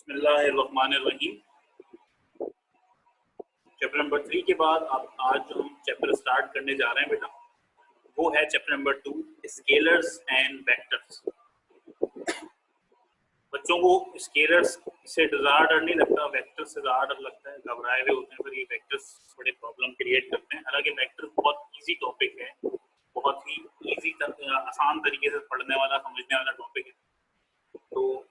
बिस्मिल्लाहिर्रहमानिर्रहीम। Chapter number 3 के बाद आज जो हम चैप्टर स्टार्ट करने जा रहे हैं बेटा, वो है chapter number 2, scalars and vectors. बच्चों को स्केलर्स से ज़्यादा डर नहीं लगता, वेक्टर्स से ज़्यादा डर लगता है, घबराए हुए होते हैं, फिर ये वेक्टर्स बड़े प्रॉब्लम क्रिएट करते हैं। हालांकि वेक्टर्स बहुत ईजी टॉपिक है, बहुत ही ईजी आसान तरीके से पढ़ने वाला, समझने वाला टॉपिक है। तो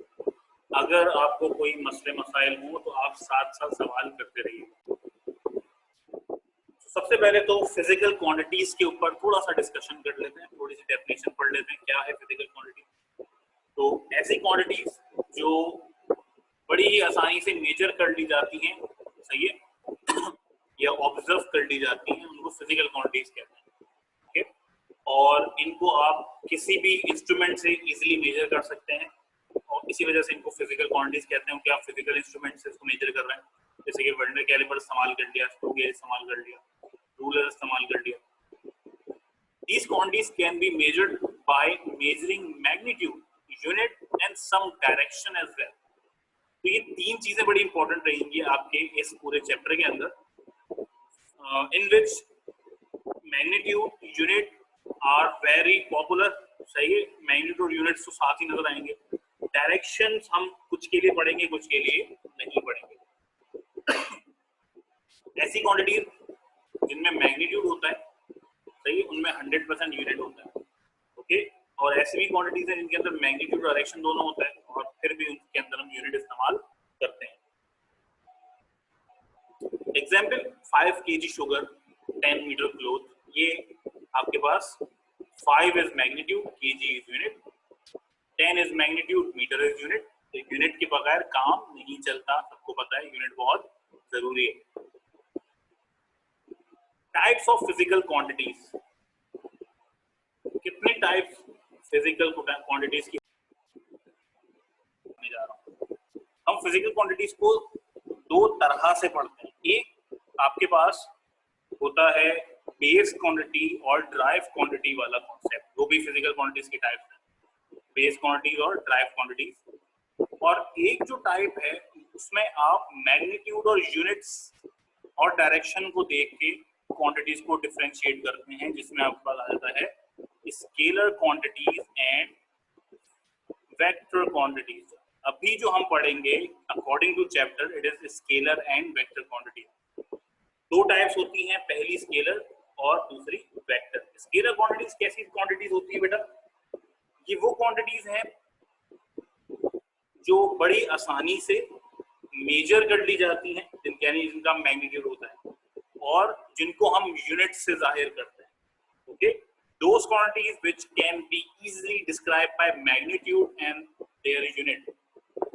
अगर आपको कोई मसले मसाइल हो तो आप साथ साथ सवाल करते रहिए। सबसे पहले तो फिजिकल क्वांटिटीज के ऊपर थोड़ा सा डिस्कशन कर लेते हैं, थोड़ी सी डेफिनेशन पढ़ लेते हैं क्या है फिजिकल क्वांटिटी। तो ऐसी क्वांटिटीज जो बड़ी ही आसानी से मेजर कर ली जाती हैं, सही है, या ऑब्जर्व कर ली जाती हैं, उनको फिजिकल क्वांटिटीज कहते हैं। ओके, और इनको आप किसी भी इंस्ट्रूमेंट से इजीली मेजर कर सकते हैं और इसी वजह से इनको फिजिकल क्वांटिटीज कहते हैं कि आप फिजिकल इंस्ट्रूमेंट से इसको मेजर कर रहे हैं। जैसे कि वर्नियर कैलिपर इस्तेमाल कर लिया, स्क्रू गेज इस्तेमाल कर लिया, रूलर इस्तेमाल कर लिया। These quantities can be measured by measuring magnitude, unit and some direction as well. तो ये तीन चीजें बड़ी इंपॉर्टेंट रहेंगी आपके इस पूरे चैप्टर के अंदर, in which magnitude, unit are very popular. सही है, मैग्नीट्यूड और यूनिट्स तो साथ ही नजर आएंगे। डायरेक्शंस हम कुछ के लिए पढ़ेंगे, कुछ के लिए नहीं पढ़ेंगे। ऐसी क्वांटिटीज जिनमें मैग्नीट्यूड होता है, सही, उनमें 100% यूनिट होता है। ओके, और ऐसी भी क्वांटिटीज हैं जिनके अंदर मैग्नीट्यूड और डायरेक्शन दोनों होता है और फिर भी उनके अंदर हम यूनिट इस्तेमाल करते हैं। Example, 5 kg sugar, 10 metre cloth. ये आपके पास 5 is magnitude, kg is unit, 10 is magnitude, metre is unit. तो यूनिट के बगैर काम नहीं चलता, सबको पता है, यूनिट बहुत जरूरी है। टाइप्स ऑफ फिजिकल क्वांटिटीज, कितने टाइप्स फिजिकल क्वांटिटीज की जा रहा हूं। हम फिजिकल क्वांटिटीज को दो तरह से पढ़ते हैं। एक आपके पास होता है बेस क्वांटिटी और ड्राइव क्वांटिटी वाला कॉन्सेप्ट, वो भी फिजिकल क्वांटिटीज की टाइप है, बेस क्वांटिटीज और ड्राइव क्वांटिटीज। और एक जो टाइप है उसमें आप मैग्नीट्यूड और यूनिट्स और डायरेक्शन को देख के क्वांटिटीज को डिफरेंशिएट करते हैं, जिसमें आपके पास आ जाता है scalar quantities and vector quantities. अभी जो हम पढ़ेंगे according to chapter, it is scalar and vector quantity. दो टाइप्स होती हैं, पहली स्केलर और दूसरी वेक्टर। स्केलर क्वांटिटीज कैसी क्वांटिटीज होती है बेटा? ये वो क्वांटिटीज हैं जो बड़ी आसानी से मेजर कर ली जाती हैं, जिनका मैग्नीट्यूड होता है और जिनको हम यूनिट से जाहिर करते हैं। Okay, those quantities which can be easily described by magnitude and their unit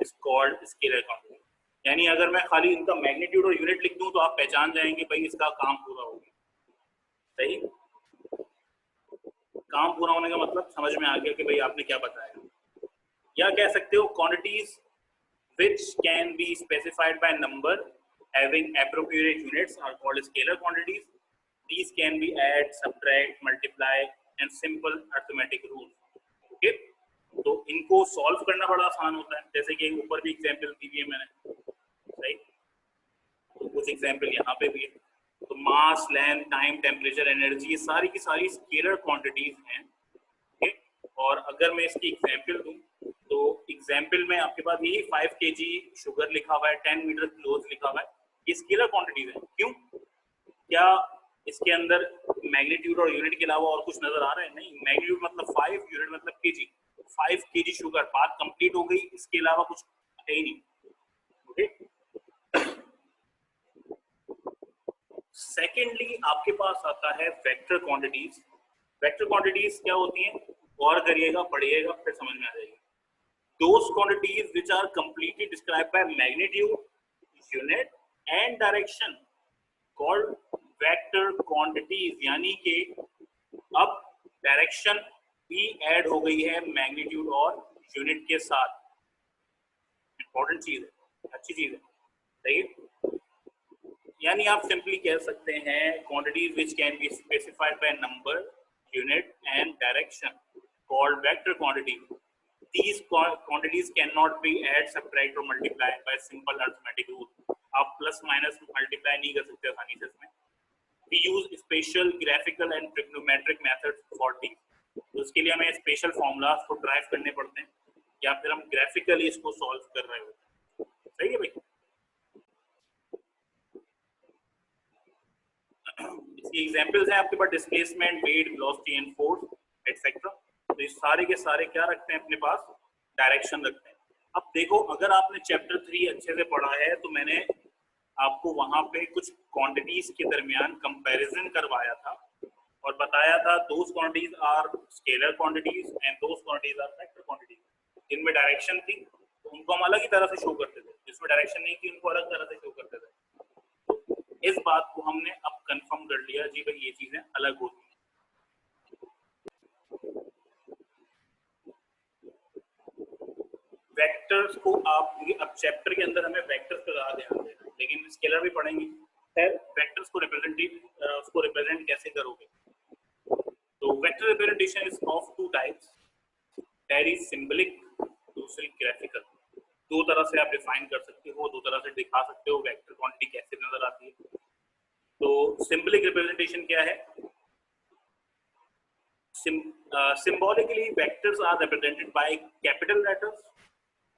is called scalar quantity। यानी अगर मैं खाली इनका मैग्नीट्यूड और यूनिट लिख दूं तो आप पहचान जाएंगे भाई इसका काम पूरा हो गया। सही, काम पूरा होने का मतलब समझ में आ गया कि भाई आपने क्या बताया। या कह सकते हो quantities which can be specified by number having appropriate units are called scalar quantities। These can be add, subtract, multiply and simple arithmetic rules। Okay, तो इनको सॉल्व करना बड़ा आसान होता है। जैसे कि ऊपर भी एग्जांपल दी है मैंने, सही, तो कुछ एग्जांपल यहाँ पे भी है। तो मास, लेंथ, टाइम, टेम्परेचर, एनर्जी, ये सारी की सारी स्केलर क्वांटिटीज हैं। ओके, और अगर मैं इसकी एग्जांपल दूं तो एग्जांपल में आपके पास यही 5 kg शुगर लिखा हुआ है, 10 मीटर क्लोथ लिखा हुआ है, ये स्केलर क्वांटिटीज है। क्यों? क्या इसके अंदर मैग्नीट्यूड और यूनिट के अलावा और कुछ नजर आ रहा है? नहीं, मैग्नीट्यूड मतलब 5, यूनिट मतलब केजी। 5 kg शुगर, बात कंप्लीट हो गई, इसके अलावा कुछ है ही नहीं। ओके, सेकेंडली आपके पास आता है वेक्टर क्वांटिटीज। वेक्टर क्वांटिटीज क्या होती हैं? गौर करिएगा, पढ़िएगा, फिर समझ में आ जाएगी। Those quantities which are completely described by magnitude, unit and direction called vector quantities। यानी कि अब डायरेक्शन भी ऐड हो गई है मैग्नीट्यूड और यूनिट के साथ। इंपॉर्टेंट चीज है, अच्छी चीज है, सही है। यानी आप सिंपली कह सकते हैं quantities which can be specified by number, unit and direction called vector quantities। these quantities cannot be add, subtract or multiply by simple arithmetic rule. आप प्लस माइनस मल्टीप्लाई नहीं कर सकते आसानी से इसमें. We use special graphical and trigonometric methods for these. तो उसके लिए हमें स्पेशल फॉर्मूलाज को ड्राइव करने पड़ते हैं या फिर हम ग्राफिकली इसको सॉल्व कर रहे होते हैं. सही है भाई. इसकी एग्जांपल्स हैं आपके पास displacement, weight, velocity and force etcetera. तो ये सारे के सारे क्या रखते हैं अपने पास, डायरेक्शन रखते हैं. अब देखो अगर आपने चैप्टर 3 अच्छे से पढ़ा है तो मैंने आपको वहां पे कुछ क्वांटिटीज के दरमियान कंपैरिजन करवाया था और बताया था those quantities are scalar quantities and those quantities are vector quantities. जिनमें डायरेक्शन थी तो उनको हम अलग ही तरह से शो करते थे, जिसमें डायरेक्शन नहीं थी उनको अलग तरह से शो करते थे. इस बात को हमने अब कंफर्म कर लिया जी भाई ये चीजें अलग होती हैं. वेक्टर्स को आप अब चैप्टर के अंदर हमें वेक्टर्स पे ज़्यादा ध्यान देना है, लेकिन स्केलर भी पढ़ेंगे. खैर वेक्टर्स को रिप्रेजेंट कैसे करोगे. तो vector representation is of two types, there is symbolic, दूसरी ग्राफिकल. दो तरह से आप डिफाइन कर सकते हो, दो तरह से दिखा सकते हो वेक्टर क्वांटिटी कैसे नजर आती है. तो सिंबलिक रिप्रेजेंटेशन क्या है. Symbolically vectors are represented by capital letters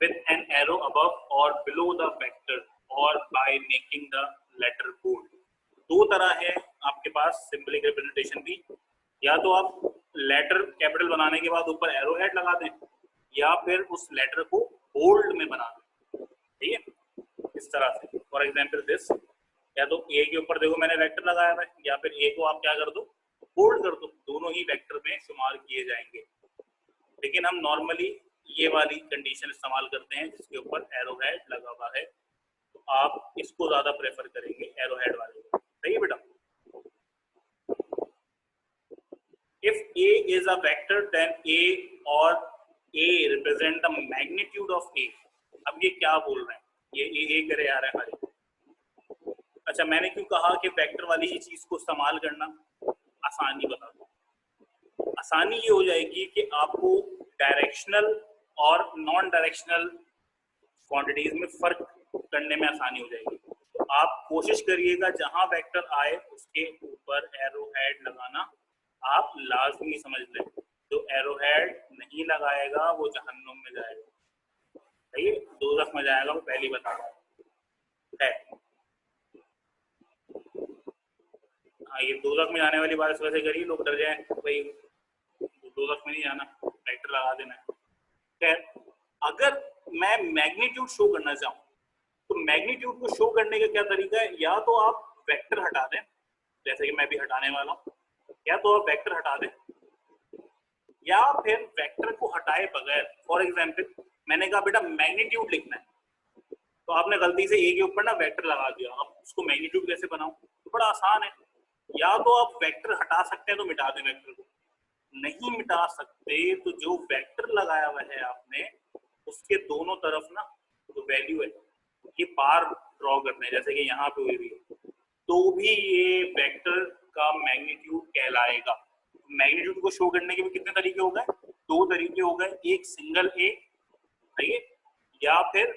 with an arrow above or below the vector or by making the letter bold. दो तरह है आपके पास सिंबलिक रिप्रेजेंटेशन भी. या तो आप लेटर कैपिटल बनाने के बाद ऊपर एरो हेड लगा दें या फिर उस लेटर को बोल्ड में बना दें. ठीक है, इस तरह से. फॉर एग्जांपल दिस, या तो ए के ऊपर देखो मैंने वेक्टर लगाया है या फिर ए को आप क्या कर दो, बोल्ड कर दो. दोनों ही वेक्टर में शुमार किए जाएंगे, लेकिन हम नॉर्मली ये वाली कंडीशन इस्तेमाल करते हैं जिसके ऊपर एरो हेड लगा हुआ है. तो आप इसको ज्यादा प्रेफर करेंगे, एरो हेड वाले. सही है बेटा. If A is a vector then A और A represent the magnitude of A. अब ये क्या बोल रहे हैं, ये ए करे आ रहा है हमारे. अच्छा, मैंने क्यों कहा कि वेक्टर वाली ही चीज को इस्तेमाल करना, आसानी बता दो. आसानी ये हो जाएगी कि आपको डायरेक्शनल और नॉन डायरेक्शनल क्वांटिटीज में फर्क करने में आसानी हो जाएगी. तो आप कोशिश करिएगा जहां वेक्टर आए उसके ऊपर एरो हेड लगाना आप लाजमी समझ लें. जो एरो हेड नहीं लगाएगा वो जहन्नुम में जाएगा. सही है, दोज़ख में जाएगा, वो पहली बता रहा है. हाँ, ये दोज़ख में जाने वाली बात इस वजह से करिए लोग डर जाए भाई दोज़ख में नहीं जाना, वेक्टर लगा देना. खैर, अगर मैं मैग्नीट्यूड शो करना चाहूँ तो मैग्नीट्यूड को शो करने का क्या तरीका है. या तो आप वेक्टर हटा दें, जैसे कि मैं भी हटाने वाला हूँ, या तो आप वेक्टर हटा दें या फिर वेक्टर को हटाए बगैर. फॉर एग्जाम्पल मैंने कहा बेटा मैग्नीट्यूड लिखना है, तो आपने गलती से ए के ऊपर ना वेक्टर लगा दिया. अब उसको मैग्नीट्यूड कैसे बनाऊं, तो बड़ा आसान है. या तो आप वेक्टर हटा सकते हैं तो मिटा दें वेक्टर को, नहीं मिटा सकते तो जो वेक्टर लगाया हुआ है आपने उसके दोनों तरफ ना जो वैल्यू है ये बार ड्रॉ करते हैं, जैसे कि यहाँ पे हुई है, तो भी ये वेक्टर का मैग्नीट्यूड कहलाएगा. मैग्नीट्यूड को शो करने के भी कितने तरीके हो गए, दो तरीके हो गए. एक सिंगल ए, सही है, या फिर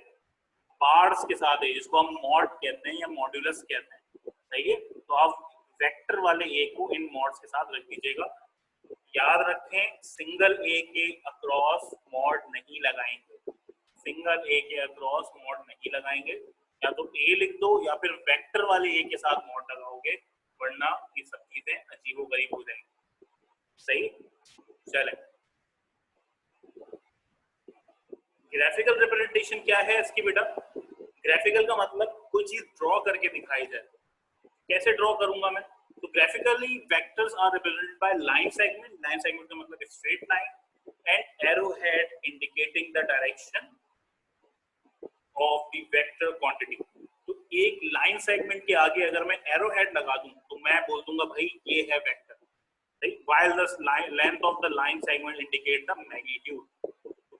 बार्स के साथ है जिसको हम मॉड कहते हैं या मॉड्यूलस कहते हैं. सही है, तो आप वेक्टर वाले ए को इन मॉड्स के साथ रख दीजिएगा. याद रखें सिंगल ए के अक्रॉस मॉड नहीं लगाएंगे, सिंगल ए के अक्रॉस मॉड नहीं लगाएंगे. या तो ए लिख दो या फिर वेक्टर वाले ए के साथ मॉड लगाओगे, वरना ये सब चीजें अजीबोगरीब हो जाएंगी. सही, चले. ग्राफिकल रिप्रेजेंटेशन क्या है इसकी बेटा. ग्राफिकल का मतलब कोई चीज ड्रॉ करके दिखाई जाए. कैसे ड्रॉ करूंगा मैं, तो graphically vectors are represented by line segment. Line segment का मतलब straight line and arrow head indicating the direction of the vector quantity. तो एक लाइन सेगमेंट के आगे अगर मैं एरो हेड लगा दूं तो मैं बोल दूंगा भाई ये है vector. while the length of the line segment indicate the magnitude.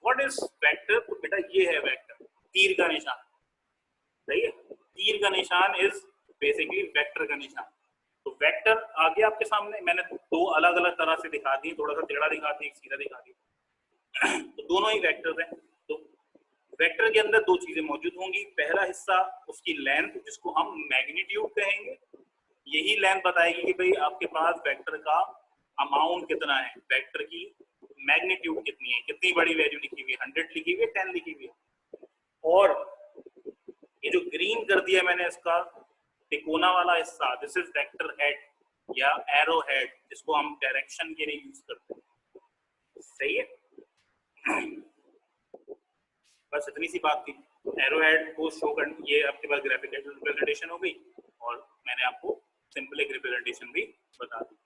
what is vector, तो बेटा ये है वेक्टर, तीर का निशान. सही है, तीर का निशान इज बेसिकली वेक्टर का निशान. तो वेक्टर आगे आपके सामने मैंने दो अलग अलग तरह से दिखा दी, थोड़ा सा टेढ़ा दिखा दी, एक सीधा दिखा दी. तो दोनों ही वेक्टर्स हैं। तो वेक्टर के अंदर दो चीजें मौजूद होंगी, पहला हिस्सा उसकी लेंथ जिसको हम मैग्नीट्यूड कहेंगे, यही लेंथ बताएगी कि भाई आपके पास वेक्टर का अमाउंट कितना है, वेक्टर की मैग्नीट्यूड कितनी है, कितनी बड़ी वैल्यू लिखी हुई है, 100 लिखी हुई है, 10 लिखी हुई है। और ये जो ग्रीन कर दिया मैंने इसका तिकोना वाला हिस्सा, दिस इज वेक्टर हेड या एरो हेड, जिसको हम डायरेक्शन के लिए यूज करते हैं। सही है, बस इतनी सी बात थी। एरो हेड को शो कर, ये आपके पास ग्राफिकल रिप्रेजेंटेशन हो गई और मैंने आपको सिंपल एक रिप्रेजेंटेशन भी बता दी।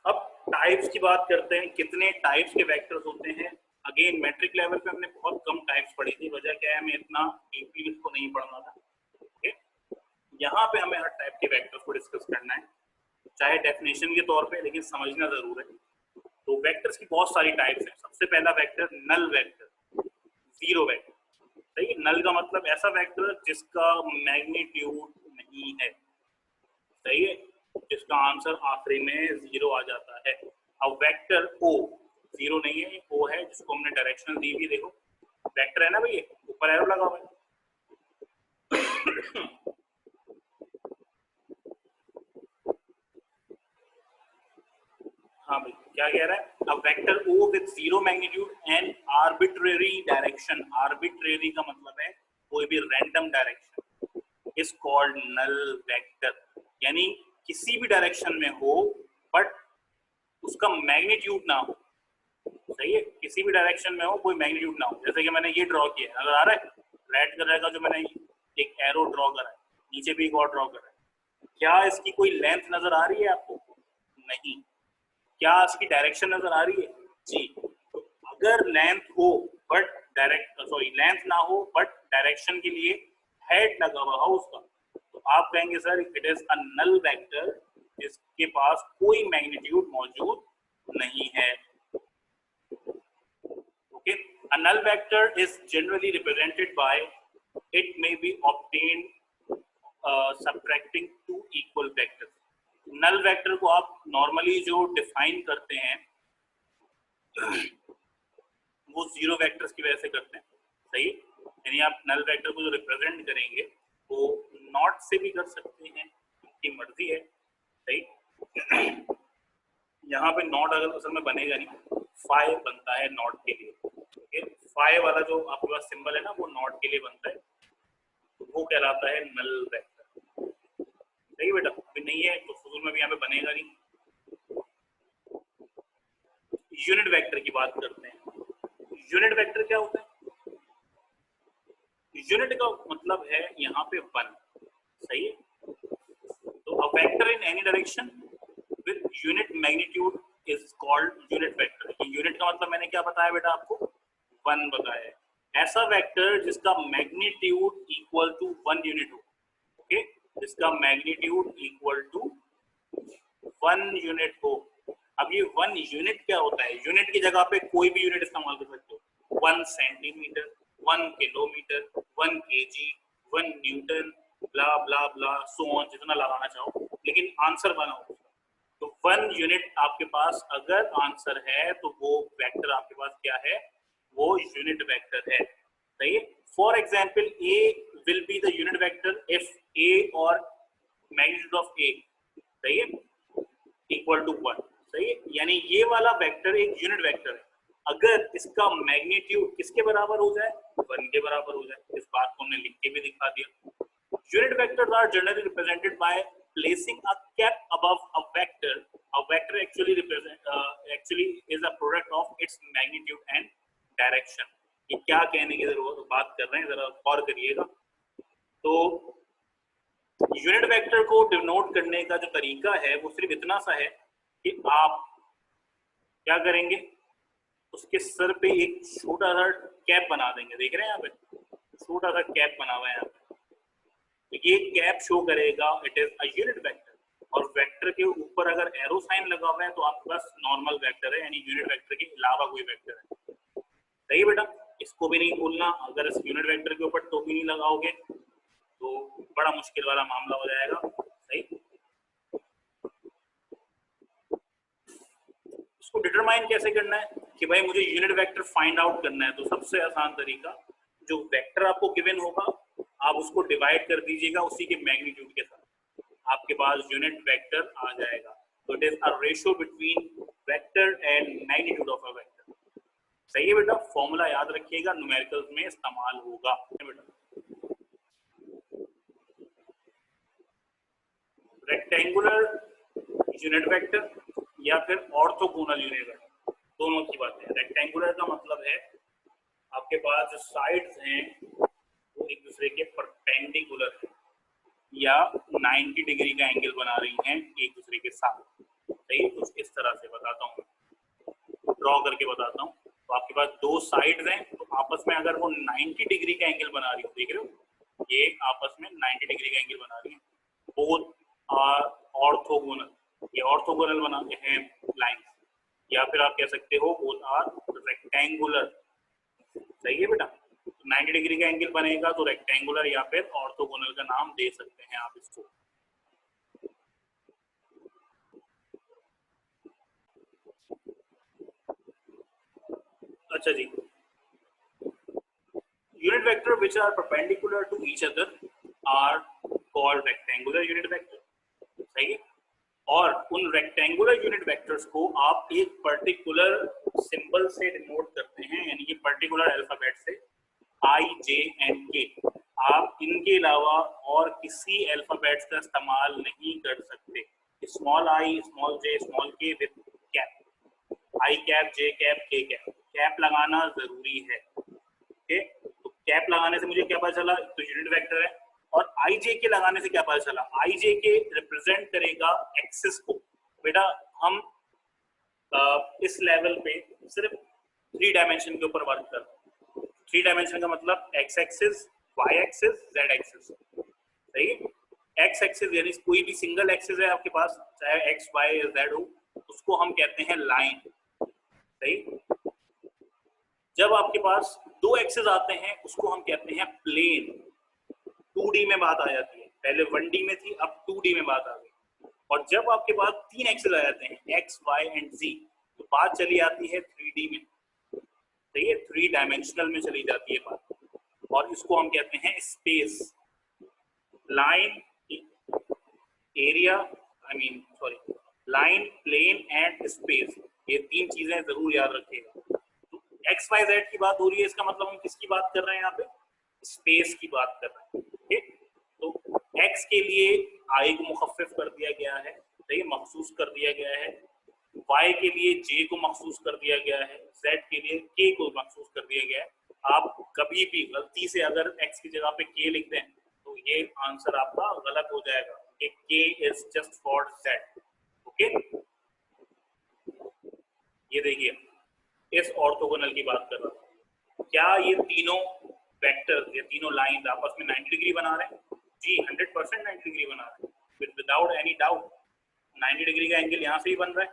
अब टाइप्स की बात करते हैं, कितने टाइप्स के वेक्टर्स होते हैं। अगेन मैट्रिक लेवल पे हमने बहुत कम टाइप्स पढ़ी थी, वजह क्या है, हमें इतना डीपली इसको नहीं पढ़ना था। ओके, यहाँ पे हमें हर टाइप के वेक्टर्स को डिस्कस करना है, चाहे डेफिनेशन के तौर पे, लेकिन समझना जरूर है। तो वेक्टर्स की बहुत सारी टाइप्स हैं। सबसे पहला vector null vector, zero vector. सही है, नल का मतलब ऐसा वेक्टर जिसका मैग्नीट्यूड नहीं है। सही है, जिसका आंसर आखिरी में जीरो आ जाता है। अब वेक्टर ओ जीरो नहीं है, ओ है, जिसको हमने डायरेक्शन दी हुई, देखो वेक्टर है ना भैया, ऊपर एरो लगा हुआ है। हाँ भाई, क्या कह रहा है, अब vector O with zero magnitude and arbitrary direction, arbitrary का मतलब है कोई भी random direction, is called null vector. यानी किसी भी डायरेक्शन में हो बट उसका मैग्नीट्यूड ना हो। सही है, किसी भी डायरेक्शन में हो कोई मैग्नीट्यूड ना हो। जैसे कि मैंने ये ड्रॉ किया, अगर आ रहा है रेड कलर का, जो मैंने एक एरो ड्रॉ करा है, नीचे भी एक और ड्रॉ करा है, क्या इसकी कोई लेंथ नजर आ रही है आपको? नहीं। क्या इसकी डायरेक्शन नजर आ रही है? जी। तो अगर लेंथ हो बट लेंथ ना हो बट डायरेक्शन के लिए हेड लगा हुआ हो उसका, तो आप कहेंगे sir it is a null vector, जिसके पास कोई मैग्नीट्यूड मौजूद नहीं है। Okay, a null vector is generally represented by, it may be obtained subtracting two equal vectors। Null vector को आप नॉर्मली जो डिफाइन करते हैं वो जीरो वेक्टर्स की वजह से करते हैं। सही, यानी आप नल वेक्टर को जो रिप्रेजेंट करेंगे वो नॉट से भी कर सकते हैं, आपकी मर्जी है। सही, यहाँ पे नॉट अगर असल में बनेगा नहीं, फाइव बनता है नॉट के लिए। ओके, फाइव वाला जो आपके पास सिंबल है ना, वो नॉट के लिए बनता है, तो वो कहलाता है नल वेक्टर। सही बेटा, अभी नहीं है तो फजूल में भी यहाँ पे बनेगा नहीं। यूनिट वेक्टर की बात करते हैं। यूनिट वेक्टर क्या होता है? यूनिट का मतलब है यहाँ पे वन। सही है, तो a vector in any direction with unit magnitude is called unit vector. Unit का मतलब मैंने क्या बताया बेटा आपको? वन बताया है। ऐसा वेक्टर जिसका magnitude equal to one unit हो। ओके, जिसका magnitude equal to one unit हो। अब ये वन यूनिट क्या होता है? यूनिट की जगह पे कोई भी यूनिट इस्तेमाल कर सकते हो, 1 centimetre, 1 kilometre, 1 KG, 1 Newton, blah blah blah so on, जितना लगाना चाहो, लेकिन आंसर वन हो। तो 1 यूनिट आपके पास अगर आंसर है तो वो वेक्टर आपके पास क्या है? वो यूनिट वेक्टर है। सही है, for example A will be the unit vector if A और मैग्नीट्यूड ऑफ ए, सही है, इक्वल टू वन। सही है, यानी ये वाला वेक्टर एक यूनिट वेक्टर है अगर इसका मैग्नीट्यूड किसके बराबर हो जाए? वन के बराबर हो जाए। इस बात को हमने लिख के भी दिखा दिया। Unit vectors are generally represented by placing a cap above a vector. A vector actually is a product of its magnitude and direction। ये क्या कहने की जरूरत बात कर रहे हैं, जरा गौर करिएगा। तो यूनिट वेक्टर को डिनोट करने का जो तरीका है वो सिर्फ इतना सा है कि आप क्या करेंगे, उसके सर पे एक छोटा सा कैप बना देंगे। देख रहे हैं यहाँ पे छोटा सा कैप बना हुआ है यहाँ पे, ये कैप शो करेगा it is a unit vector. और वेक्टर के ऊपर अगर एरो साइन लगा हुआ है तो आपके पास नॉर्मल वेक्टर है, यानी यूनिट वेक्टर के अलावा कोई वेक्टर है। सही बेटा, इसको भी नहीं भूलना। अगर इस यूनिट वेक्टर के ऊपर तो भी नहीं लगाओगे तो बड़ा मुश्किल वाला मामला हो जाएगा। सही, इसको डिटरमाइन कैसे करना है कि भाई मुझे यूनिट वेक्टर फाइंड आउट करना है, तो सबसे आसान तरीका, जो वेक्टर आपको गिवन होगा आप उसको डिवाइड कर दीजिएगा उसी के मैग्नीट्यूड के साथ, आपके पास यूनिट वेक्टर आ जाएगा। तो it is a ratio between vector and magnitude of a vector. सही है बेटा, फॉर्मूला याद रखिएगा, न्यूमेरिकल्स में इस्तेमाल होगा बेटा। रेक्टेंगुलर यूनिट वेक्टर या फिर ऑर्थोगोनल यूनिट वेक्टर, दोनों की बात है। रेक्टेंगुलर का मतलब है आपके पास जो साइड्स हैं वो एक दूसरे के परपेंडिकुलर है या 90 डिग्री का एंगल बना रही हैं एक दूसरे के साथ। सही, कुछ इस तरह से बताता हूँ, ड्रॉ करके बताता हूँ। तो आपके पास दो साइड्स हैं, तो आपस में अगर वो 90 डिग्री का एंगल बना रही हो, देख रहे हो ये आपस में 90 डिग्री का एंगल बना रही है, बोथ आर ऑर्थोगोनल, ये ऑर्थोगोनल बनाते हैं लाइन, या फिर आप कह सकते हो बोथ आर रेक्टेंगुलर। सही है बेटा, 90 डिग्री का एंगल बनेगा तो रेक्टेंगुलर या फिर ऑर्थोगोनल का नाम दे सकते हैं आप इसको। अच्छा जी, unit vector which are perpendicular to each other are called rectangular unit vector। सही है, और उन रेक्टेंगुलर यूनिट वेक्टर्स को आप एक पर्टिकुलर सिंबल से डिनोट करते हैं, यानी कि पर्टिकुलर अल्फाबेट से, आई, जे एंड के। आप इनके अलावा और किसी अल्फाबेट्स का इस्तेमाल नहीं कर सकते। Small I, small J, small K with cap, I cap, J cap, K cap, cap लगाना जरूरी है। ओके, तो कैप लगाने से मुझे क्या पता चला, तो यूनिट वेक्टर है। और आई जे के लगाने से क्या पता चला, आई जे के रिप्रेजेंट करेगा एक्सिस को। बेटा हम इस लेवल पे सिर्फ 3 डायमेंशन के ऊपर वर्क करते हैं। 3 डायमेंशन का मतलब X axis, Y axis, Z axis. सही है, एक्स एक्सिस यानी कोई भी सिंगल एक्सिस है आपके पास, चाहे एक्स वाई या जेड हो, उसको हम कहते हैं लाइन। सही, जब आपके पास 2 एक्सिस आते हैं उसको हम कहते हैं प्लेन। 2D में बात आ जाती है, पहले 1D में थी, अब 2D में बात आ गई। और जब आपके पास 3 एक्सिस आ जाते हैं, एक्स, वाई एंड जी, तो बात चली आती है 3D में। सही है, 3 डायमेंशनल में चली जाती है बात, और इसको हम कहते हैं space. Line, area, line, plane and space, ये 3 चीजें जरूर याद रखिएगा। तो एक्स वाई जेड की बात हो रही है, इसका मतलब हम किसकी बात कर रहे हैं, यहाँ पे स्पेस की बात कर रहे हैं। ठीक, तो एक्स के लिए आई को मुखफ़िफ कर दिया गया है, सही, मखसूस कर दिया गया है। वाई के लिए जे को मखसूस कर दिया गया है, जेड के लिए के को मखसूस कर दिया गया है। आप कभी भी गलती से अगर एक्स की जगह पे के लिख दें तो ये आंसर आपका गलत हो जाएगा, कि के is just for Z. Okay, ये देखिए इस ऑर्थोगोनल की बात कर रहा हूं, क्या ये तीनों वेक्टर्स, ये तीनों लाइन आपस में 90 डिग्री बना रहे हैं? जी 100% 90 डिग्री बना रहे हैं, विदाउट एनी डाउट। 90 डिग्री का एंगल यहाँ से भी बन रहा है,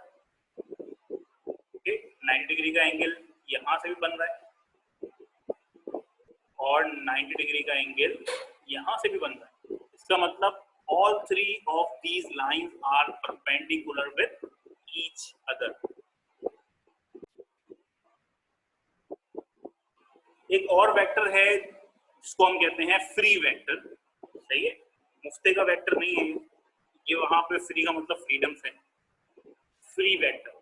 ओके, 90 डिग्री का एंगल यहाँ से भी बन रहा है, और 90 डिग्री का एंगल यहाँ से भी बन रहा है। इसका मतलब all 3 of these lines are perpendicular with each other। एक और वेक्टर है जिसको हम कहते हैं फ्री वेक्टर। सही है, मुफ्ते का वेक्टर नहीं है ये, वहां पे फ्री का मतलब फ्रीडम से। फ्री वेक्टर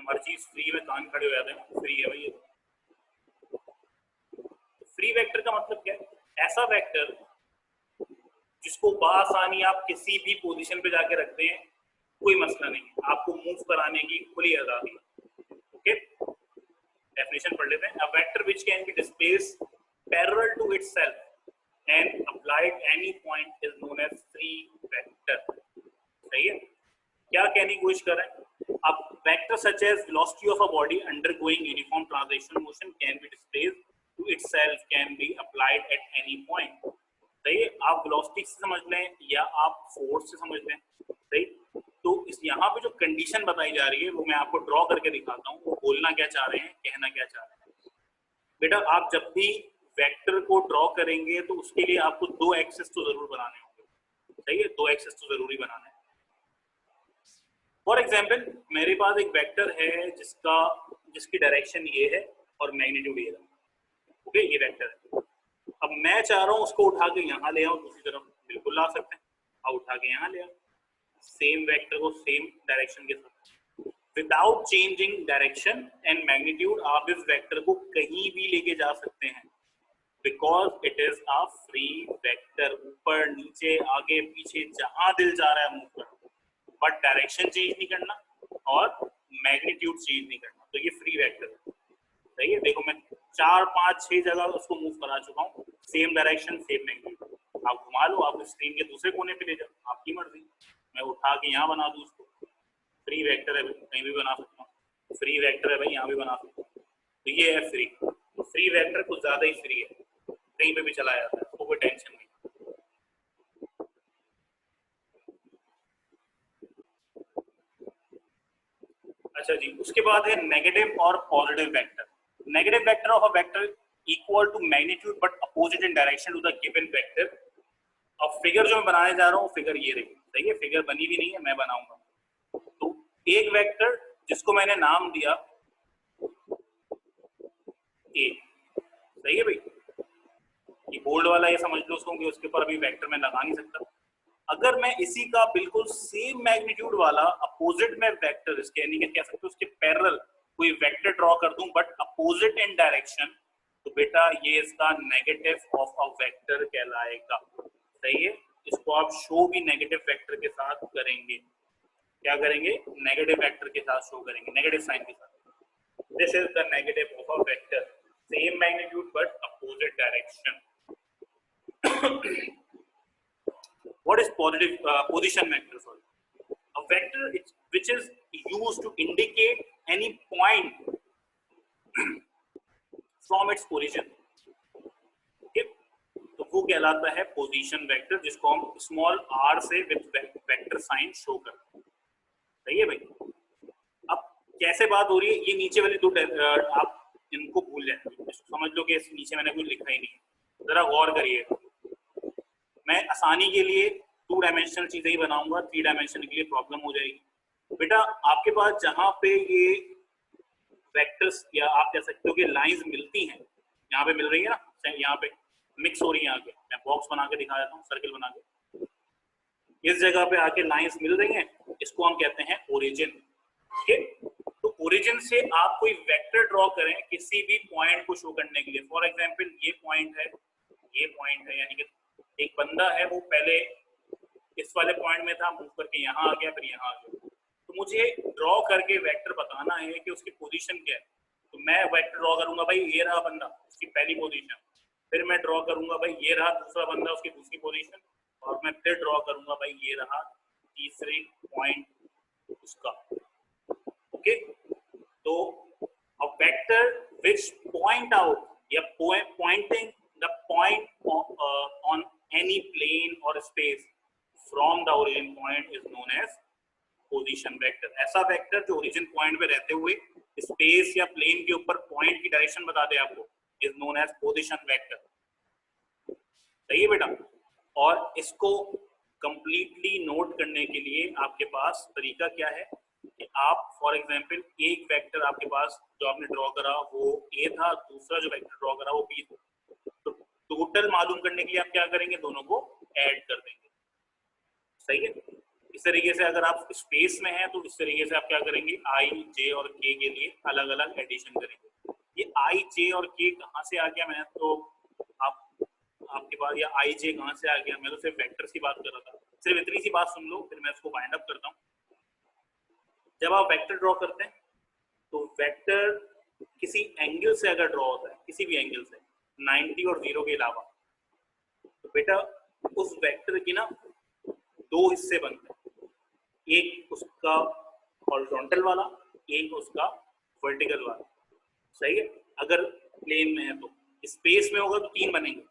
हर चीज फ्री में कान खड़े हो जाते हैं, फ्री है भाई ये। फ्री वेक्टर का मतलब क्या है, ऐसा वेक्टर जिसको बासानी आप किसी भी पोजीशन पे जाके रखते हैं, कोई मसला नहीं, आपको मूव कराने की खुली आजादी है। ओके, डेफिनेशन पढ़ लेते हैं। A vector which can be displaced parallel to itself and applied any point is known as free vector. सही है, क्या कहने की कोशिश कर रहे हैं, अब vector such as velocity of a body undergoing uniform transition motion can be displaced to itself can be applied at any point. सही है, आप वेलोसिटी से समझ लें या आप फोर्स से समझ लें। सही, तो इस यहाँ पे जो कंडीशन बताई जा रही है वो मैं आपको ड्रॉ करके दिखाता हूँ, वो बोलना क्या चाह रहे हैं, कहना क्या चाह रहे हैं। बेटा आप जब भी वेक्टर को ड्रॉ करेंगे तो उसके लिए आपको 2 एक्सिस तो जरूर बनाने होंगे। सही है, 2 एक्सिस तो जरूरी बनाना है। फॉर एग्जाम्पल मेरे पास एक वेक्टर है जिसकी डायरेक्शन ये है और मैग्नीट्यूड ये है, ओके, ये वेक्टर है। अब मैं चाह रहा हूँ उसको उठा के यहाँ ले आऊँ दूसरी तरफ, बिल्कुल ला सकते हैं, और उठा के यहाँ ले आओ सेम वेक्टर को सेम डायरेक्शन के साथ without changing direction and magnitude. आप इस वेक्टर को कहीं भी लेके जा सकते हैं because it is a free vector, ऊपर नीचे आगे पीछे जहां दिल जा रहा है मूव करना, बट डायरेक्शन चेंज नहीं करना और मैग्नीट्यूड चेंज नहीं करना। तो ये फ्री वेक्टर है, सही है। देखो मैं 4 5 6 जगह उसको मूव करा चुका हूँ, सेम डायरेक्शन सेम मैग्नीट्यूड। आप घुमा लो, आप स्क्रीन के दूसरे कोने पे ले जाओ, आपकी मर्जी। मैं उठा के यहाँ बना दूँ उसको, फ्री वेक्टर है भाई, कहीं भी बना सकता हूँ, फ्री वेक्टर है भाई, यहाँ भी बना सकता हूँ। तो ये है फ्री। तो फ्री वेक्टर कुछ ज्यादा ही फ्री है, कहीं पे भी चला जाता है, तो कोई टेंशन नहीं। अच्छा जी, उसके बाद है नेगेटिव और positive vector. Negative vector of a vector equal to magnitude but opposite in direction to the given vector. अब फिगर जो मैं बनाने जा रहा हूँ फिगर ये रही, सही है, फिगर बनी भी नहीं है, मैं बनाऊंगा। तो एक वेक्टर जिसको मैंने नाम दिया ए, सही है भाई, ये बोल्ड वाला ये समझ लो उसको कि उसके ऊपर अभी वेक्टर में लगा नहीं सकता। अगर मैं इसी का बिल्कुल सेम मैग्नीट्यूड वाला अपोजिट में वेक्टर, इसके यानी कि कह सकते हो उसके पैरेलल कोई वेक्टर ड्रॉ कर दूं बट अपोजिट इन डायरेक्शन, तो बेटा ये इसका नेगेटिव ऑफ अ वेक्टर कहलाएगा, सही है। इसको आप शो भी नेगेटिव वेक्टर के साथ करेंगे। क्या करेंगे? नेगेटिव वेक्टर के साथ शो करेंगे, नेगेटिव साइन के साथ। This is the negative of a vector, same magnitude but opposite direction. What is position vector? Sorry, a vector which is used to indicate any point from its origin. Okay, तो वो कहलाता है position vector, जिसको हम small r से with vector sign show करते हैं, सही है भाई। अब कैसे बात हो रही है, ये नीचे वाली दो आप इनको भूल जाए, समझ लो कि इस नीचे मैंने कुछ लिखा ही नहीं है, जरा गौर करिए। मैं आसानी के लिए 2 डायमेंशनल चीजें ही बनाऊंगा, 3 डायमेंशन के लिए प्रॉब्लम हो जाएगी। बेटा आपके पास जहां पे ये वेक्टर्स या आप कह सकते हो कि लाइंस मिलती हैं, यहाँ पे मिल रही है ना, यहाँ पे मिक्स हो रही है, आके मैं बॉक्स बना के दिखा देता हूँ, सर्किल बना के, इस जगह पे आके लाइंस मिल रही हैं, इसको हम कहते हैं ओरिजिन। ठीक है, तो ओरिजिन से आप कोई वेक्टर ड्रॉ करें किसी भी पॉइंट को शो करने के लिए। फॉर एग्जाम्पल ये पॉइंट है, ये पॉइंट है, यानी कि एक बंदा है वो पहले इस वाले पॉइंट में था, मूव करके यहाँ आ गया, फिर यहाँ आ गया। तो मुझे ड्रॉ करके वेक्टर बताना है कि उसकी पोजीशन क्या है। तो मैं वेक्टर ड्रॉ करूंगा भाई, ये रहा बंदा, उसकी पहली पोजीशन। फिर मैं ड्रॉ करूंगा भाई, ये रहा दूसरा बंदा, उसकी दूसरी पोजीशन। और मैं फिर ड्रॉ करूंगा भाई, ये रहा तीसरे पॉइंट उसका। ओके, तो a vector which point out या pointing the point on any plane और space from the origin point is known as position vector। ऐसा वेक्टर जो ओरिजिन पॉइंट पे रहते हुए स्पेस या प्लेन के ऊपर पॉइंट की डायरेक्शन बता दे आपको, is known as position vector। सही है बेटा। और इसको कंप्लीटली नोट करने के लिए आपके पास तरीका क्या है कि आप फॉर एग्जांपल एक वेक्टर आपके पास जो आपने ड्रॉ करा वो ए था, दूसरा जो वेक्टर ड्रॉ करा वो बी था, तो टोटल मालूम करने के लिए आप क्या करेंगे, दोनों को ऐड कर देंगे, सही है। इस तरीके से अगर आप स्पेस में हैं तो इस तरीके से आप क्या करेंगे, आई जे और के के लिए अलग अलग एडिशन करेंगे। ये आई जे और के कहाँ से आ गया, मैं तो आपके पास या आई जे कहाँ से आ गया, मैं तो सिर्फ वेक्टर्स की बात कर रहा था। सिर्फ इतनी सी बात सुन लो, फिर मैं इसको वाइंड अप करता हूँ। जब आप वेक्टर ड्रॉ करते हैं तो वेक्टर किसी एंगल से अगर ड्रॉ होता है, किसी भी एंगल से 90 और 0 के अलावा, तो बेटा उस वेक्टर की ना 2 हिस्से बनते हैं, एक उसका हॉरिजॉन्टल वाला, एक उसका वर्टिकल वाला, सही है। अगर प्लेन में है तो, स्पेस में होगा तो 3 बनेंगे,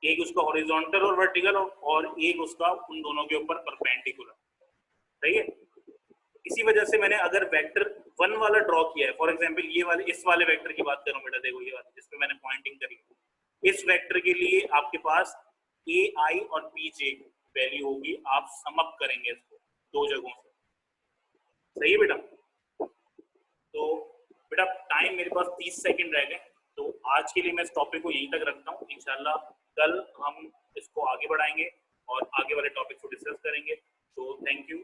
एक उसका हॉरिजॉन्टल और वर्टिकल और एक उसका उन दोनों के ऊपर परपेंडिकुलर, सही है। इसी वजह से मैंने अगर वेक्टर 1 वाला ड्रॉ किया है, फॉर एग्जांपल ये वाले, इस वाले वेक्टर की बात करूं बेटा, देखो ये वाला जिसपे मैंने पॉइंटिंग करी, इस वेक्टर के लिए आपके पास ए आई और बी जे वैल्यू होगी, आप सम अप करेंगे इसको 2 जगहों से, सही है बेटा? तो बेटा टाइम मेरे पास 30 सेकंड रह गए, तो आज के लिए मैं इस टॉपिक को यहीं तक रखता हूँ। इंशाल्लाह कल हम इसको आगे बढ़ाएंगे और आगे वाले टॉपिक को डिस्कस करेंगे। तो थैंक यू।